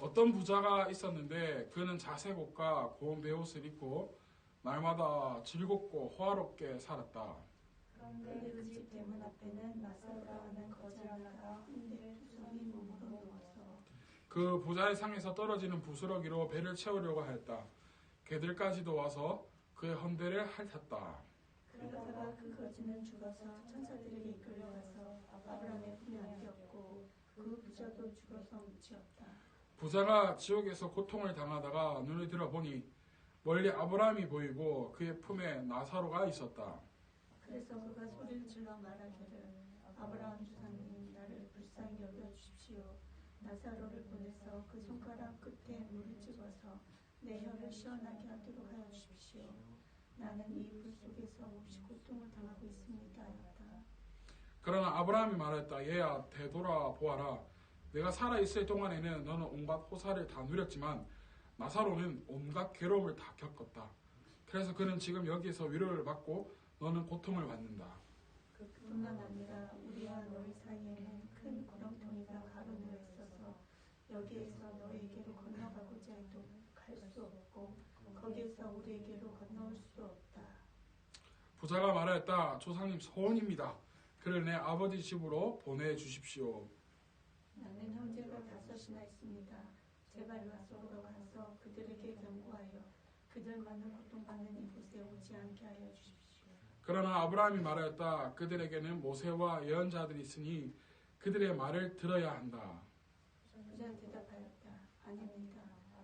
어떤 부자가 있었는데 그는 자색 옷과 고운 베옷을 입고 날마다 즐겁고 호화롭게 살았다. 그런데 그 집 대문 앞에는 나사로라 하는 거지 하나가 혼대 투성이 몸으로 누워서 그 부자의 상에서 떨어지는 부스러기로 배를 채우려고 하였다. 개들까지도 와서 그의 헌대를 핥았다. 그러다가 그 거지는 죽어서 천사들에게 이끌려가서 아브라함의 품에 안겼고 그 부자도 죽어서 묻히었다. 부자가 지옥에서 고통을 당하다가 눈을 들어보니 멀리 아브라함이 보이고 그의 품에 나사로가 있었다. 그래서 그가 소리를 질러 말하기를 아브라함 주상님 나를 불쌍히 여겨주십시오. 나사로를 보내서 그 손가락 끝에 물을 찍어서 내 혀를 시원하게 하도록 하여 주십시오. 나는 이 불 속에서 몹시 고통을 당하고 있습니다. 하였다. 그러나 아브라함이 말했다. 얘야 되돌아 보아라. 내가 살아있을 동안에는 너는 온갖 호사를 다 누렸지만 나사로는 온갖 괴로움을 다 겪었다. 그래서 그는 지금 여기에서 위로를 받고 너는 고통을 받는다. 그뿐만 아니라 우리와 너희 사이에는 큰 구렁텅이가 가로누워 있어서 여기에서 너에게로 건너가고자 해도 갈 수 없고 거기에서 우리에게로 건너올 수도 없다. 부자가 말하였다. 조상님 소원입니다. 그를 내 아버지 집으로 보내주십시오. 나는 형제가 5이나 있습니다. 제발 나사로로 가서 그들에게 경고하여 그들만은 고통받는 이곳에 오지 않게 하여 주십시오. 그러나 아브라함이 말하였다. 그들에게는 모세와 예언자들이 있으니 그들의 말을 들어야 한다. 부자는 대답하였다. 아닙니다.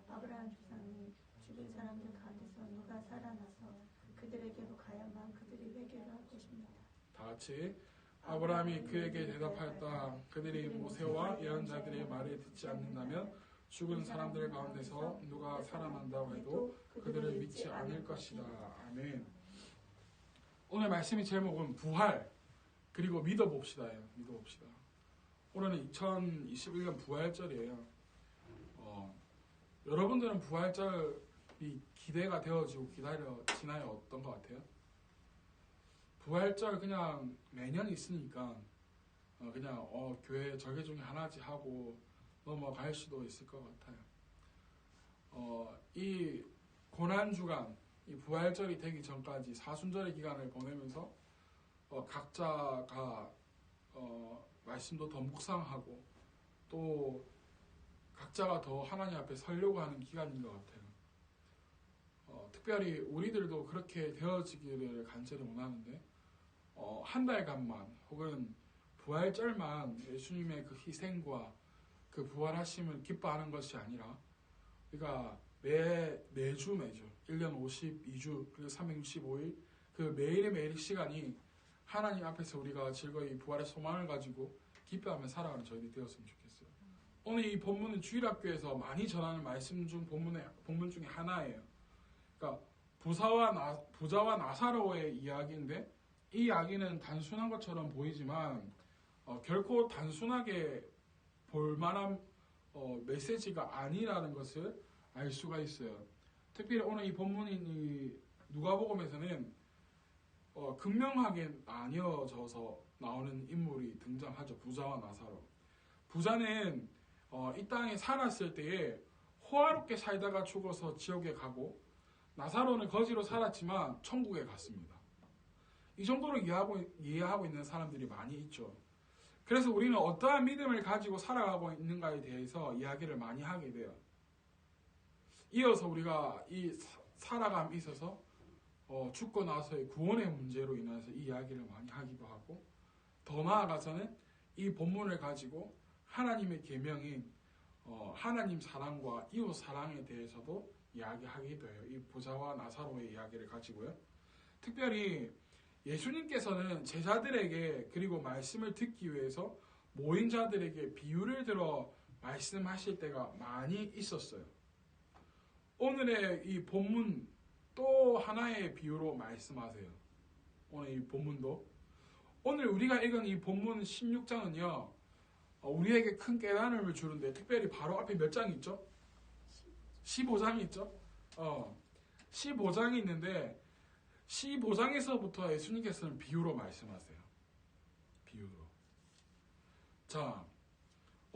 아브라함 주상님 죽은 사람들 가운데서 누가 살아나서 그들에게로 가야만 그들이 회개를 할 것입니다. 다 같이 아브라함이 그에게 대답하였다. 그들이 모세와 예언자들의 말을 듣지 않는다면 죽은 사람들 가운데서 누가 살아난다고 해도 그들을 믿지 않을 것이다. 아멘. 오늘 말씀의 제목은 부활 그리고 믿어봅시다예요. 믿어봅시다. 오늘은 2021년 부활절이에요. 여러분들은 부활절이 기대가 되어지고 기다려지나요? 어떤 것 같아요? 부활절 그냥 매년 있으니까 그냥 교회 절개 중에 하나지 하고 넘어갈 수도 있을 것 같아요. 이 고난주간, 이 부활절이 되기 전까지 사순절의 기간을 보내면서 각자가 말씀도 더 묵상하고 또 각자가 더 하나님 앞에 서려고 하는 기간인 것 같아요. 특별히 우리들도 그렇게 되어지기를 간절히 원하는데 한 달간만 혹은 부활절만 예수님의 그 희생과 그 부활하심을 기뻐하는 것이 아니라 우리가 매주 1년 52주 그리고 365일 그 매일의 시간이 하나님 앞에서 우리가 즐거이 부활의 소망을 가지고 기뻐하며 살아가는 저희들이 되었으면 좋겠어요. 오늘 이 본문은 주일학교에서 많이 전하는 말씀 중 본문 중에 하나예요. 그러니까 부자와 나사로의 이야기인데 이 이야기는 단순한 것처럼 보이지만 결코 단순하게 볼만한 메시지가 아니라는 것을 알 수가 있어요. 특별히 오늘 이 본문인 누가복음에서는 극명하게 나뉘어져서 나오는 인물이 등장하죠. 부자와 나사로. 부자는 이 땅에 살았을 때에 호화롭게 살다가 죽어서 지옥에 가고 나사로는 거지로 살았지만 천국에 갔습니다. 이 정도로 이해하고 있는 사람들이 많이 있죠. 그래서 우리는 어떠한 믿음을 가지고 살아가고 있는가에 대해서 이야기를 많이 하게 돼요. 이어서 우리가 이 살아감에 있어서 죽고 나서의 구원의 문제로 인해서 이 이야기를 많이 하기도 하고 더 나아가서는 이 본문을 가지고 하나님의 계명인 하나님 사랑과 이웃 사랑에 대해서도 이야기하기도 해요. 이 부자와 나사로의 이야기를 가지고요. 특별히 예수님께서는 제자들에게 그리고 말씀을 듣기 위해서 모인 자들에게 비유를 들어 말씀하실 때가 많이 있었어요. 오늘의 이 본문 또 하나의 비유로 말씀하세요. 오늘 이 본문도 오늘 우리가 읽은 이 본문 16장은요 우리에게 큰 깨달음을 주는데 특별히 바로 앞에 몇 장이 있죠? 15장이 있죠? 15장이 있는데 15장에서부터 예수님께서는 비유로 말씀하세요. 비유로. 자,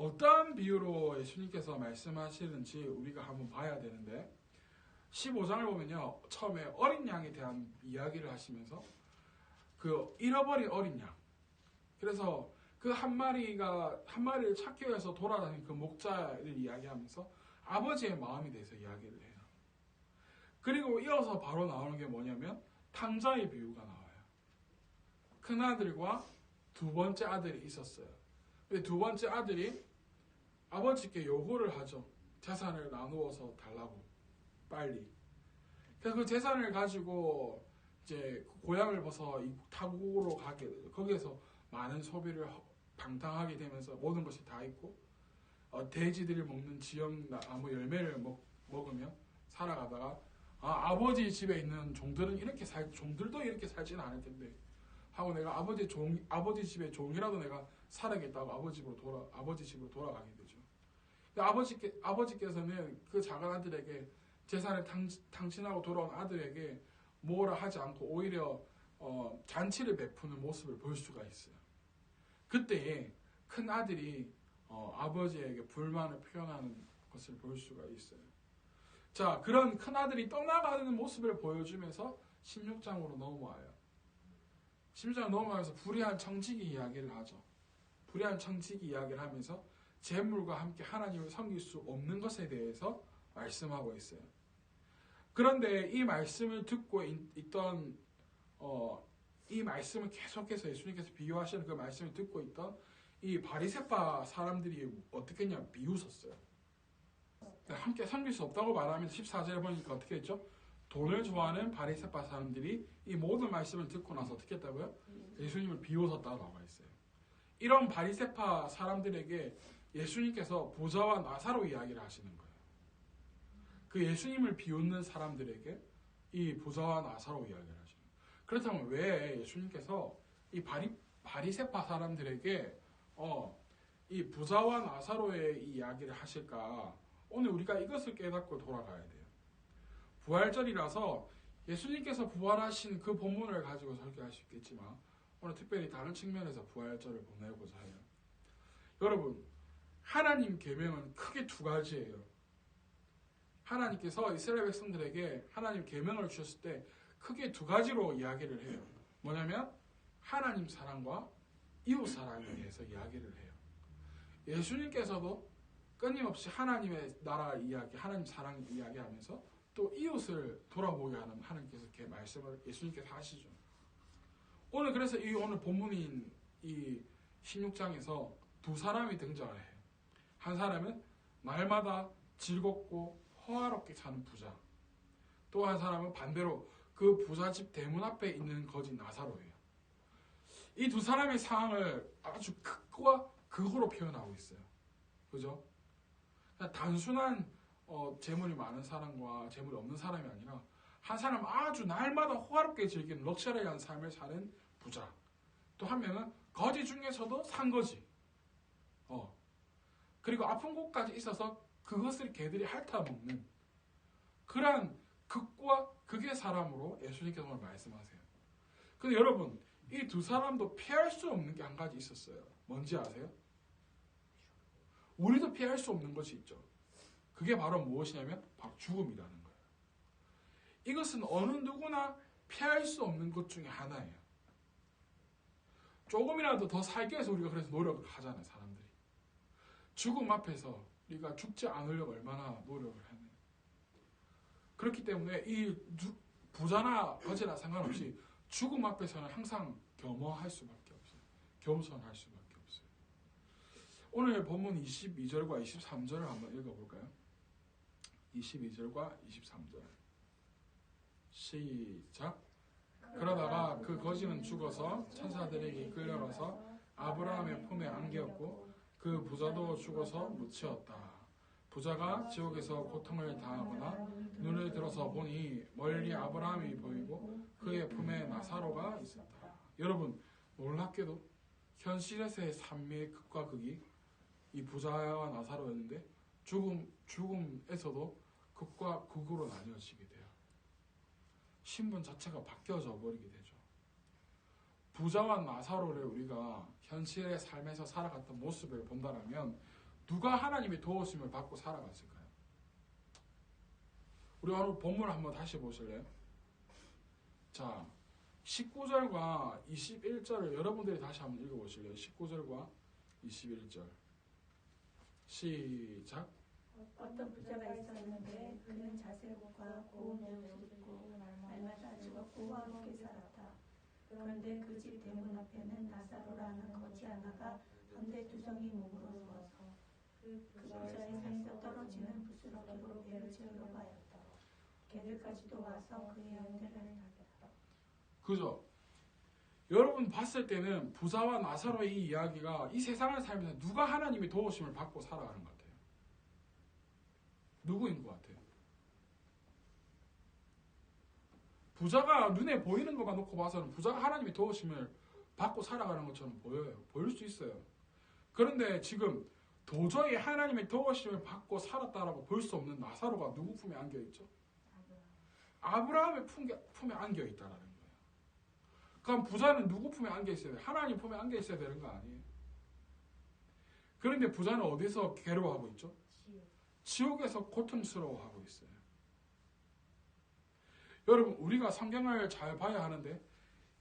어떠한 비유로 예수님께서 말씀하시는지 우리가 한번 봐야 되는데 15장을 보면요. 처음에 어린 양에 대한 이야기를 하시면서 그 잃어버린 어린 양. 그래서 그 한 마리를 찾기 위해서 돌아다니는 그 목자를 이야기하면서 아버지의 마음에 대해서 이야기를 해요. 그리고 이어서 바로 나오는 게 뭐냐면 탕자의 비유가 나와요. 큰아들과 두 번째 아들이 있었어요. 근데 두 번째 아들이 아버지께 요구를 하죠. 재산을 나누어서 달라고. 빨리. 그래서 그 재산을 가지고 이제 고향을 벗어 타국으로 가게 되죠. 거기에서 많은 소비를 방탕하게 되면서 모든 것이 다 있고 돼지들이 먹는 지역나무 열매를 먹으며 살아가다가 아버지 집에 있는 종들은 종들도 이렇게 살지는 않을 텐데 하고 내가 아버지 집에 종이라도 내가 살아야겠다고 아버지 집으로 돌아가게 되죠. 아버지께서는 그 작은 아들에게 재산을 탕진하고 돌아온 아들에게 뭐라 하지 않고 오히려 잔치를 베푸는 모습을 볼 수가 있어요. 그때에 큰 아들이 아버지에게 불만을 표현하는 것을 볼 수가 있어요. 자, 그런 큰 아들이 떠나가는 모습을 보여주면서 16장으로 넘어와요. 16장 넘어가면서 불의한 청지기 이야기를 하죠. 불의한 청지기 이야기를 하면서 재물과 함께 하나님을 섬길 수 없는 것에 대해서 말씀하고 있어요. 그런데 이 말씀을 듣고 있던 이 말씀을 계속해서 예수님께서 비유하시는 그 말씀을 듣고 있던 이 바리새파 사람들이 어떻게 했냐 비웃었어요. 함께 섬길 수 없다고 말하면 14절에 보니까 어떻게 했죠? 돈을 좋아하는 바리새파 사람들이 이 모든 말씀을 듣고 나서 어떻게 했다고요? 예수님을 비웃었다고 나와 있어요. 이런 바리새파 사람들에게 예수님께서 부자와 나사로 이야기를 하시는 거예요. 그 예수님을 비웃는 사람들에게 이 부자와 나사로 이야기를 하시는 거예요. 그렇다면 왜 예수님께서 이 바리새파 사람들에게 이 부자와 나사로의 이 이야기를 하실까? 오늘 우리가 이것을 깨닫고 돌아가야 돼요. 부활절이라서 예수님께서 부활하신 그 본문을 가지고 설교할 수 있겠지만 오늘 특별히 다른 측면에서 부활절을 보내고자 해요. 여러분, 하나님 계명은 크게 두 가지예요. 하나님께서 이스라엘 백성들에게 하나님 계명을 주셨을 때 크게 두 가지로 이야기를 해요. 뭐냐면 하나님 사랑과 이웃 사랑에 대해서 이야기를 해요. 예수님께서도 끊임없이 하나님의 나라 이야기, 하나님 사랑 이야기하면서 또 이웃을 돌아보게 하는 하나님께서 이렇게 말씀을 예수님께서 하시죠. 오늘 그래서 오늘 본문인 이 16장에서 두 사람이 등장을 해요. 한 사람은 날마다 즐겁고 호화롭게 사는 부자. 또 한 사람은 반대로 그 부잣집 대문 앞에 있는 거지 나사로예요. 이 두 사람의 상황을 아주 극과 극으로 표현하고 있어요. 그죠? 단순한 재물이 많은 사람과 재물이 없는 사람이 아니라 한 사람 아주 날마다 호화롭게 즐기는 럭셔리한 삶을 사는 부자. 또 한 명은 거지 중에서도 산거지. 그리고 아픈 곳까지 있어서 그것을 개들이 핥아먹는 그러한 극과 극의 사람으로 예수님께서 오늘 말씀하세요. 근데 여러분, 이 두 사람도 피할 수 없는 게 한 가지 있었어요. 뭔지 아세요? 우리도 피할 수 없는 것이 있죠. 그게 바로 무엇이냐면 바로 죽음이라는 거예요. 이것은 어느 누구나 피할 수 없는 것 중에 하나예요. 조금이라도 더 살기 위해서 우리가 그래서 노력을 하잖아요, 사람들이. 죽음 앞에서 우리가 죽지 않으려고 얼마나 노력을 하느냐. 그렇기 때문에 이 부자나 거지나 상관없이 죽음 앞에서는 항상 겸허할 수밖에 없어요. 겸손할 수밖에 없어요. 오늘 본문 22절과 23절을 한번 읽어볼까요? 22절과 23절 시작. 그러다가 그 거지는 죽어서 천사들에게 이끌려가서 아브라함의 품에 안겼고 그 부자도 죽어서 묻히었다. 부자가 지옥에서 고통을 당하거나 눈을 들어서 보니 멀리 아브라함이 보이고 그의 품에 나사로가 있었다. 여러분, 놀랍게도 현실에서의 삶의 극과 극이 이 부자와 나사로였는데 죽음에서도 극과 극으로 나뉘어지게 돼요. 신분 자체가 바뀌어져 버리게 되죠. 부자와 나사로를 우리가 현실의 삶에서 살아갔던 모습을 본다면 누가 하나님의 도우심을 받고 살아갔을까요? 우리 오늘 본문을 한번 다시 보실래요? 자, 19절과 21절을 여러분들이 다시 한번 읽어보실래요? 19절과 21절 시작. 어떤 부자가 있었는데 그는 자색옷과 고운 옷을 입고 날마다 즐겁고 화롭게 살았다. 그런데 그 집 대문 앞에는 나사로라는 거지 하나가 담대두성이 몸으로 누워서 그 부자의 상에서 떨어지는 부스러기로 배를 채우려고 하였다. 개들까지도 와서 그의 연대를 타겠다. 그죠? 여러분 봤을 때는 부자와 나사로의 이 이야기가 이 세상을 살면서 누가 하나님의 도우심을 받고 살아가는 것 같아요? 누구인 것 같아요? 부자가 눈에 보이는 것만 놓고 봐서는 부자가 하나님의 도우심을 받고 살아가는 것처럼 보여요. 보일 수 있어요. 그런데 지금 도저히 하나님의 도우심을 받고 살았다라고 볼 수 없는 나사로가 누구 품에 안겨있죠? 아브라함의 품에 안겨있다라는 거예요. 그럼 부자는 누구 품에 안겨있어야 돼요? 하나님 품에 안겨있어야 되는 거 아니에요? 그런데 부자는 어디서 괴로워하고 있죠? 지옥에서 고통스러워하고 있어요. 여러분, 우리가 성경을 잘 봐야 하는데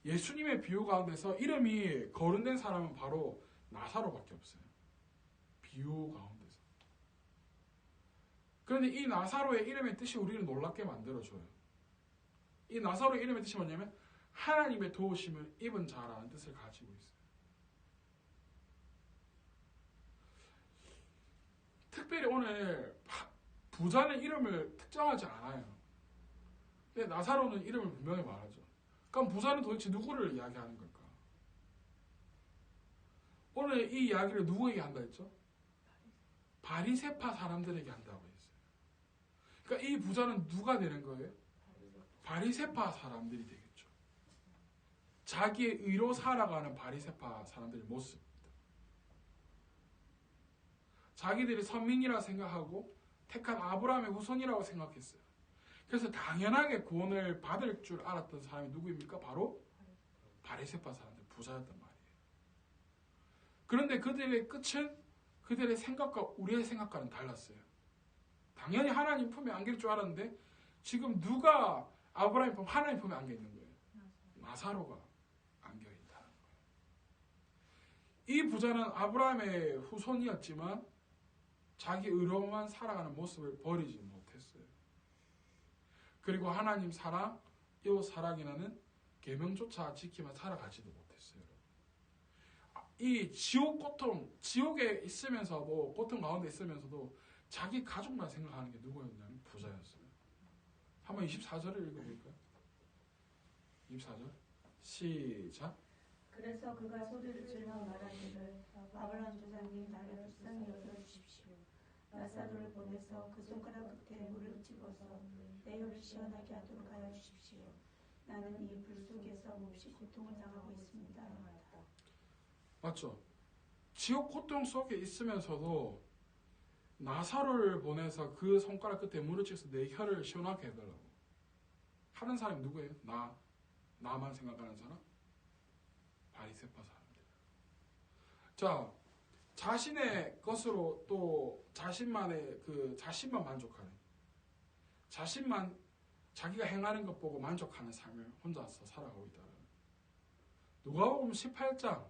예수님의 비유 가운데서 이름이 거론된 사람은 바로 나사로밖에 없어요. 비유 가운데서. 그런데 이 나사로의 이름의 뜻이 우리를 놀랍게 만들어줘요. 이 나사로의 이름의 뜻이 뭐냐면 하나님의 도우심을 입은 자라는 뜻을 가지고 있어요. 특별히 오늘 부자는 이름을 특정하지 않아요. 근데 나사로는 이름을 분명히 말하죠. 그럼 부자는 도대체 누구를 이야기하는 걸까? 오늘 이 이야기를 누구에게 한다 했죠? 바리새파 사람들에게 한다고 했어요. 그러니까 이 부자는 누가 되는 거예요? 바리새파 사람들이 되겠죠. 자기의 의로 살아가는 바리새파 사람들의 모습입니다. 자기들이 선민이라 생각하고 택한 아브라함의 후손이라고 생각했어요. 그래서 당연하게 구원을 받을 줄 알았던 사람이 누구입니까? 바로 바리새파 사람들, 부자였단 말이에요. 그런데 그들의 끝은 그들의 생각과 우리의 생각과는 달랐어요. 당연히 하나님 품에 안길 줄 알았는데 지금 누가 아브라함 품, 하나님 품에 안겨 있는 거예요? 나사로가 안겨 있다는 거예요. 이 부자는 아브라함의 후손이었지만 자기 의로만 살아가는 모습을 버리지 못했어요. 그리고 하나님 사랑, 이웃 사랑이라는 계명조차 지키며 살아가지도 못했어요. 이 지옥 고통, 지옥에 있으면서 고통 가운데 있으면서도 자기 가족만 생각하는 게 누구였냐면 부자였어요. 한번 24절을 읽어볼까요? 24절 시작. 그래서 그가 소리를 질러 말하기를 아브라함 조상님 나를 불쌍히 여겨주십시오. 나사로를 보내서 그 손가락 끝에 물을 집어서 내 혀를 시원하게 하도록 하여 주십시오. 나는 이 불 속에서 몹시 고통을 당하고 있습니다. 맞죠? 지옥 고통 속에 있으면서도 나사로를 보내서 그 손가락 끝에 물을 찍어서 내 혀를 시원하게 해달라고 하는 사람이 누구예요? 나만 생각하는 사람? 바리새파 사람들. 자, 자신의 것으로 또 자신만 만족하는, 자기가 행하는 것 보고 만족하는 삶을 혼자서 살아가고 있다. 누가복음 18장,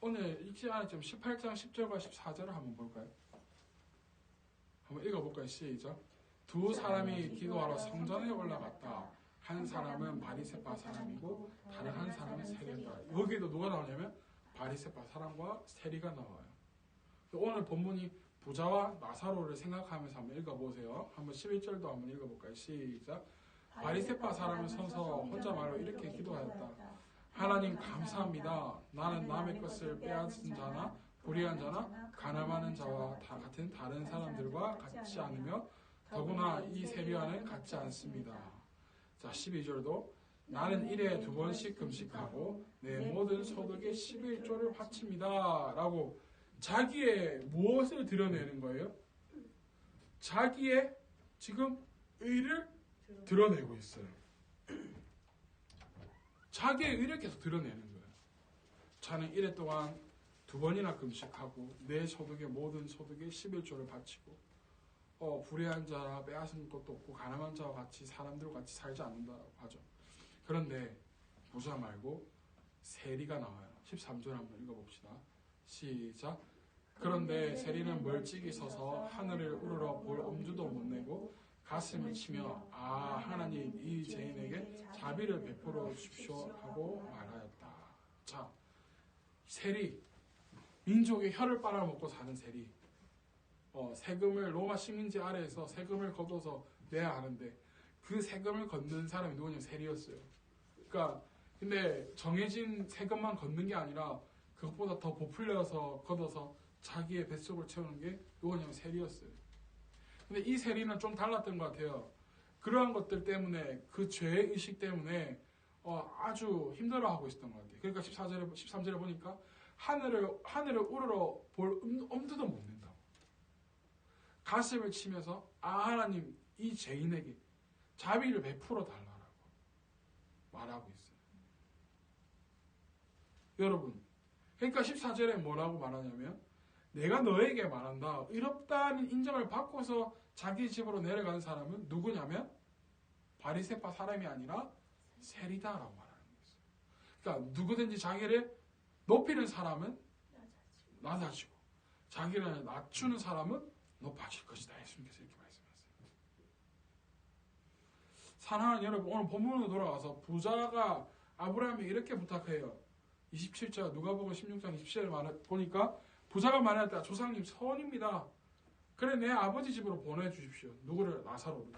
오늘 읽지 않았지만 18장 10절과 14절을 한번 볼까요? 한번 읽어볼까요? 시작. 두 사람이 기도하러 성전에 올라갔다. 한 사람은 바리새파 사람이고 다른 한 사람은 세리다. 여기도 누가 나오냐면 바리새파 사람과 세리가 나와요. 오늘 본문이 부자와 나사로를 생각하면서 한번 읽어보세요. 한번 11절도 한번 읽어볼까요? 시작. 바리새파 사람은 서서 혼자 말로 이렇게 기도하였다. 하나님 감사합니다. 나는 남의 것을 빼앗은 자나 불의한 자나 가늠하는 자와 다 같은 다른 사람들과 같지 않으며 더구나 이 세리와는 같지 않습니다. 자, 12절도 나는 일에 2번씩 금식하고 내 모든 소득의 11조를 바칩니다. 라고 자기의 무엇을 드러내는 거예요? 자기의 지금 의를 드러내고 있어요. 자기의 의를 계속 드러내는 거예요. 저는 이래 동안 2번이나 금식하고 내 소득의 모든 소득의 11조를 바치고 불의한 자라 빼앗은 것도 없고 가난한 자와 같이 사람들과 같이 살지 않는다고 하죠. 그런데 부자 말고 세리가 나와요. 13절 한번 읽어봅시다. 시작. 그런데 세리는 멀찍이 서서 하늘을 우러러 볼 엄두도 못 내고 가슴을 치며 하나님 이 죄인에게 자비를 베풀어 주십시오 하고 말하였다. 자, 세리, 민족의 혀를 빨아먹고 사는 세리. 세금을 로마 식민지 아래에서 세금을 걷어서 내야 하는데 그 세금을 걷는 사람이 누구냐면 세리였어요. 그러니까 근데 정해진 세금만 걷는 게 아니라 그것보다 더 부풀려서 걷어서 자기의 뱃속을 채우는 게 누구냐면 세리였어요. 근데 이 세리는 좀 달랐던 것 같아요. 그러한 것들 때문에 그 죄의 의식 때문에 아주 힘들어하고 있었던 것 같아요. 그러니까 13절에 보니까 하늘을 우러러 볼 엄두도 못 낸다고. 가슴을 치면서 하나님 이 죄인에게 자비를 베풀어 달라고 말하고 있어요. 여러분, 그러니까 14절에 뭐라고 말하냐면 내가 너에게 말한다. 의롭다는 인정을 받고서 자기 집으로 내려가는 사람은 누구냐면 바리새파 사람이 아니라 세리다라고 말하는 거예요. 그러니까 누구든지 자기를 높이는 사람은 낮아지고 자기를 낮추는 사람은 높아질 것이다. 예수님께서 이렇게 말씀하세요. 사랑하는 여러분, 오늘 본문으로 돌아가서 부자가 아브라함이 이렇게 부탁해요. 27절 누가복음 16장 27절 보니까 부자가 말했다. 조상님 선입니다. 그래 내 아버지 집으로 보내주십시오. 누구를? 나사로를.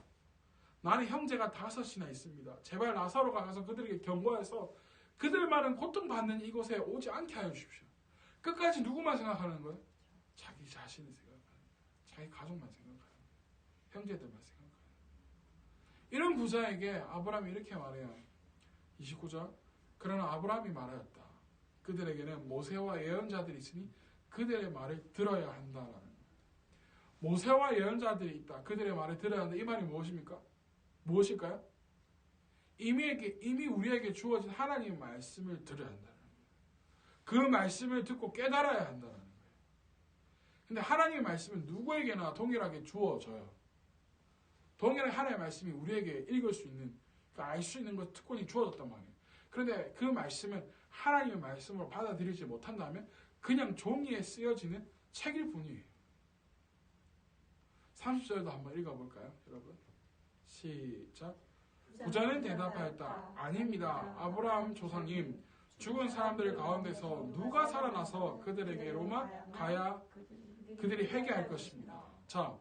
나는 형제가 5이나 있습니다. 제발 나사로가 가서 그들에게 경고해서 그들 많은 고통받는 이곳에 오지 않게 하여 주십시오. 끝까지 누구만 생각하는 거예요? 자기 자신을 생각하는 거예요. 자기 가족만 생각하는 거예요. 형제들만 생각하는 거예요. 이런 부자에게 아브라함이 이렇게 말해요. 29절 그러나 아브라함이 말하였다. 그들에게는 모세와 예언자들이 있으니 그들의 말을 들어야 한다라는 거예요. 모세와 예언자들이 있다. 그들의 말을 들어야 한다. 이 말이 무엇입니까? 무엇일까요? 이미 우리에게 주어진 하나님의 말씀을 들어야 한다는 거예요. 그 말씀을 듣고 깨달아야 한다는 거예요. 근데 하나님의 말씀은 누구에게나 동일하게 주어져요. 동일하게 하나님의 말씀이 우리에게 읽을 수 있는, 그러니까 알 수 있는 것 특권이 주어졌단 말이에요. 그런데 그 말씀은 하나님의 말씀으로 받아들이지 못한다면 그냥 종이에 쓰여지는 책일 뿐이에요. 30절도 한번 읽어볼까요, 여러분? 시작. 부자는 대답하였다. 아닙니다. 아브라함 조상님, 죽은 사람들 가운데서 누가 살아나서 그들에게로만 가야 그들이 회개할 것입니다. 자,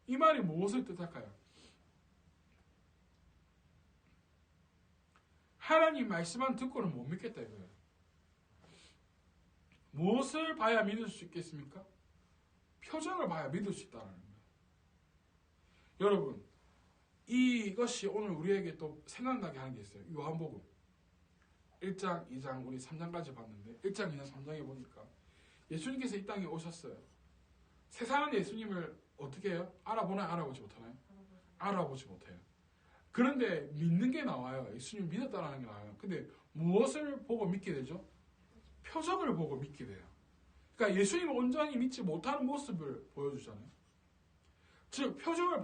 이 말이 무엇을 뜻할까요? 하나님 말씀만 듣고는 못 믿겠다 이거예요. 무엇을 봐야 믿을 수 있겠습니까? 표정을 봐야 믿을 수 있다는 거예요. 여러분, 이것이 오늘 우리에게 또 생각나게 하는 게 있어요. 요한복음 1장, 2장, 우리 3장까지 봤는데 1장, 2장, 3장에 보니까 예수님께서 이 땅에 오셨어요. 세상은 예수님을 어떻게 해요? 알아보나요? 알아보지 못하나요? 알아보지 못해요. 그런데 믿는 게 나와요. 예수님 믿었다는 게 나와요. 근데 무엇을 보고 믿게 되죠? 표정을 보고 믿게 돼요. 그러니까 예수님을 온전히 믿지 못하는 모습을 보여주잖아요. 즉 표정을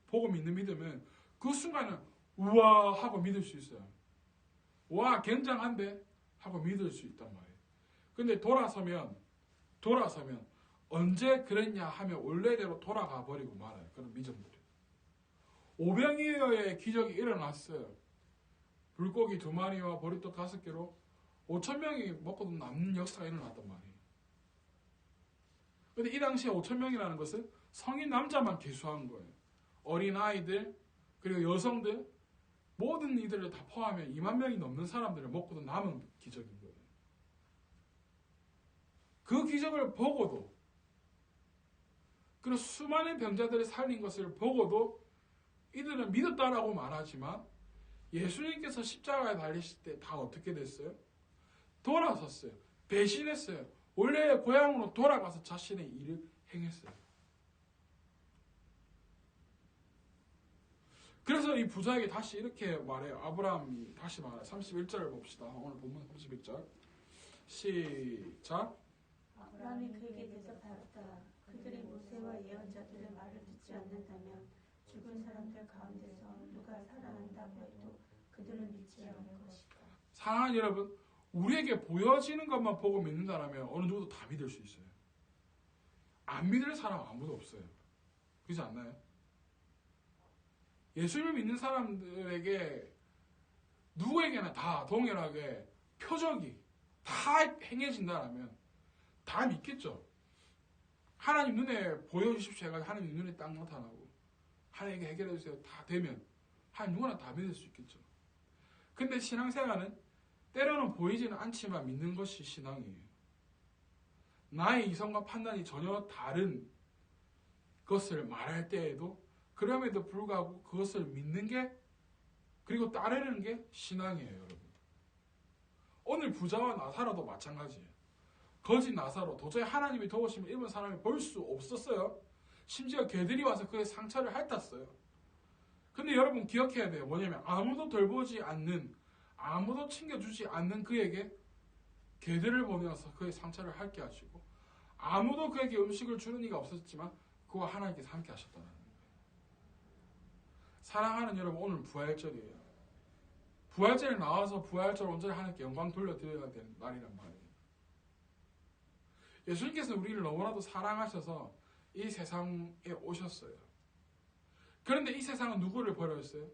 보고 믿는 믿음은 그 순간은 우와 하고 믿을 수 있어요. 와 굉장한데 하고 믿을 수 있단 말이에요. 근데 돌아서면 언제 그랬냐 하면 원래대로 돌아가 버리고 말아요. 그런 믿음들이. 오병이어의 기적이 일어났어요. 물고기 2마리와 보리떡 5개로 5,000명이 먹고도 남는 역사가 일어났단 말이에요. 근데 이 당시에 5,000명이라는 것은 성인 남자만 계수한 거예요. 어린아이들, 그리고 여성들, 모든 이들을 다 포함해 2만 명이 넘는 사람들을 먹고도 남은 기적인 거예요. 그 기적을 보고도, 그리고 수많은 병자들을 살린 것을 보고도 이들은 믿었다라고 말하지만 예수님께서 십자가에 달리실 때 다 어떻게 됐어요? 돌아섰어요. 배신했어요. 원래의 고향으로 돌아가서 자신의 일을 행했어요. 그래서 이 부자에게 다시 이렇게 말해요. 아브라함이 다시 말해요. 31절을 봅시다. 오늘 본문 31절. 시작. 다르다. 그들이 모세와 예언자들의 말을 듣지 않는다면 죽은 사람들 가운데서 누가 살아난다고 해도 그들은 믿지 않을 것이다. 사랑하는 여러분, 우리에게 보여지는 것만 보고 믿는다면 어느 정도 다 믿을 수 있어요. 안 믿을 사람 아무도 없어요. 그렇지 않나요? 예수를 믿는 사람들에게 누구에게나 다 동일하게 표적이 다 행해진다면 다 믿겠죠. 하나님 눈에 보여주십시오 해가지고 하나님 눈에 딱 나타나고 하나님께 해결해주세요 다 되면 하나님 누구나 다 믿을 수 있겠죠. 근데 신앙생활은 때로는 보이지는 않지만 믿는 것이 신앙이에요. 나의 이성과 판단이 전혀 다른 것을 말할 때에도 그럼에도 불구하고 그것을 믿는 게 그리고 따르는 게 신앙이에요, 여러분. 오늘 부자와 나사로도 마찬가지예요. 거짓 나사로 도저히 하나님이 도우심을 입은 사람이 볼 수 없었어요. 심지어 개들이 와서 그의 상처를 핥았어요. 근데 여러분 기억해야 돼요. 뭐냐면 아무도 돌보지 않는 아무도 챙겨주지 않는 그에게 개들을 보내어서 그의 상처를 핥게 하시고 아무도 그에게 음식을 주는 이가 없었지만 그와 하나님께서 함께 하셨다는 거예요. 사랑하는 여러분, 오늘 부활절이에요. 부활절에 나와서 부활절 온전히 하나님께 영광 돌려드려야 되는 날이란 말이에요. 예수님께서는 우리를 너무나도 사랑하셔서 이 세상에 오셨어요. 그런데 이 세상은 누구를 버렸어요?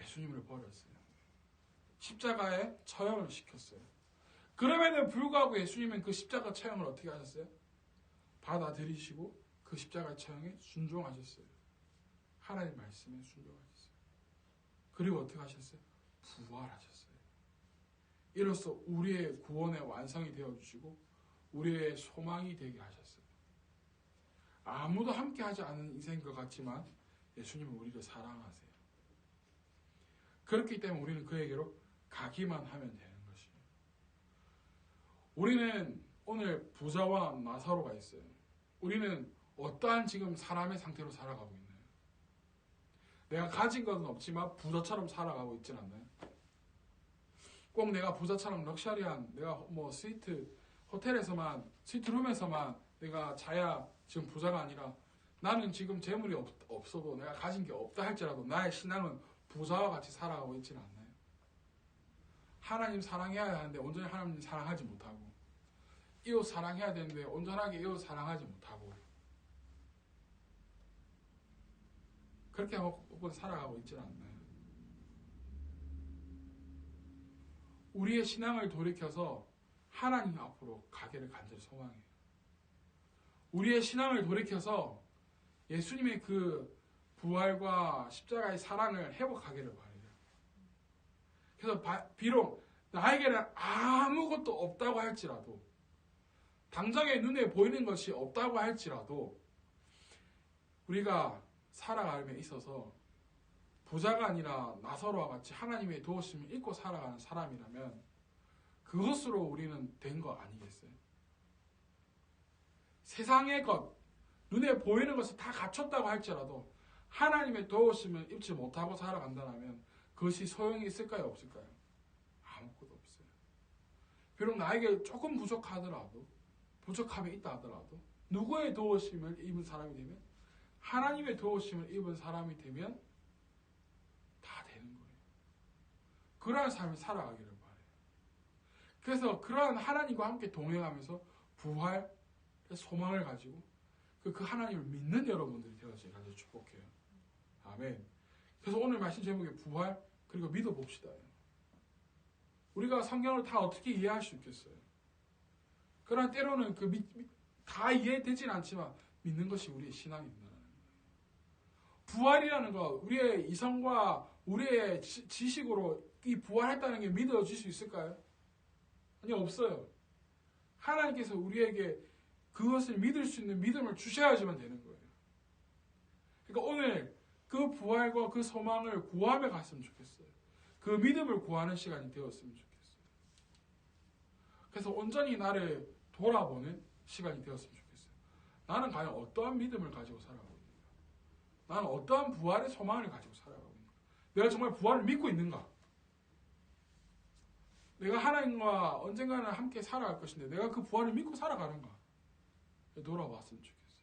예수님을 버렸어요. 십자가에 처형을 시켰어요. 그럼에도 불구하고 예수님은 그 십자가 처형을 어떻게 하셨어요? 받아들이시고 그 십자가 처형에 순종하셨어요. 하나님 말씀에 순종하셨어요. 그리고 어떻게 하셨어요? 부활하셨어요. 이로써 우리의 구원의 완성이 되어주시고 우리의 소망이 되게 하셨어요. 아무도 함께하지 않은 인생인 것 같지만 예수님은 우리를 사랑하세요. 그렇기 때문에 우리는 그에게로 가기만 하면 되는 것이에요. 우리는 오늘 부자와 나사로가 있어요. 우리는 어떠한 지금 사람의 상태로 살아가고 있나요? 내가 가진 것은 없지만 부자처럼 살아가고 있진 않나요? 꼭 내가 부자처럼 럭셔리한 내가 뭐 스위트 호텔에서만 스위트룸에서만 내가 자야 지금 부자가 아니라 나는 지금 재물이 없어도 내가 가진 게 없다 할지라도 나의 신앙은 부자와 같이 살아가고 있지는 않나요? 하나님 사랑해야 하는데 온전히 하나님 사랑하지 못하고 이웃 사랑해야 되는데 온전하게 이웃 사랑하지 못하고 그렇게 하고 살아가고 있지는 않나요? 우리의 신앙을 돌이켜서 하나님 앞으로 가기를 간절히 소망해요. 우리의 신앙을 돌이켜서 예수님의 그 부활과 십자가의 사랑을 회복하기를 바라요. 그래서 비록 나에게는 아무것도 없다고 할지라도 당장에 눈에 보이는 것이 없다고 할지라도 우리가 살아감에 있어서 부자가 아니라 나사로와 같이 하나님의 도우심을 잊고 살아가는 사람이라면 그것으로 우리는 된 거 아니겠어요? 세상의 것, 눈에 보이는 것을 다 갖췄다고 할지라도 하나님의 도우심을 입지 못하고 살아간다면 그것이 소용이 있을까요? 없을까요? 아무것도 없어요. 비록 나에게 조금 부족하더라도 부족함이 있다 하더라도 누구의 도우심을 입은 사람이 되면 하나님의 도우심을 입은 사람이 되면 다 되는 거예요. 그러한 삶을 살아가기를 바라요. 그래서 그러한 하나님과 함께 동행하면서 부활의 소망을 가지고 그 하나님을 믿는 여러분들이 되어서 간절히 축복해요. 아멘. 그래서 오늘 말씀 제목이 부활 그리고 믿어봅시다. 우리가 성경을 다 어떻게 이해할 수 있겠어요? 그러나 때로는 다 이해되지는 않지만 믿는 것이 우리의 신앙입니다. 부활이라는 것, 우리의 이성과 우리의 지식으로 이 부활했다는 게 믿어질 수 있을까요? 아니, 없어요. 하나님께서 우리에게 그것을 믿을 수 있는 믿음을 주셔야지만 되는 거예요. 그러니까 오늘 그 부활과 그 소망을 구하며 갔으면 좋겠어요. 그 믿음을 구하는 시간이 되었으면 좋겠어요. 그래서 온전히 나를 돌아보는 시간이 되었으면 좋겠어요. 나는 과연 어떠한 믿음을 가지고 살아가고 있는가? 나는 어떠한 부활의 소망을 가지고 살아가고 있는가? 내가 정말 부활을 믿고 있는가? 내가 하나님과 언젠가는 함께 살아갈 것인데 내가 그 부활을 믿고 살아가는가? 돌아왔으면 좋겠어요.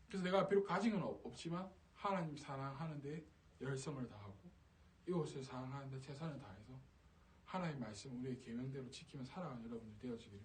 그래서 내가 비록 가진 건 없지만 하나님 사랑하는데 열성을 다하고 이웃을 사랑하는데 최선을 다해서 하나님의 말씀 우리의 계명대로 지키며 살아가는 여러분들 되어지기를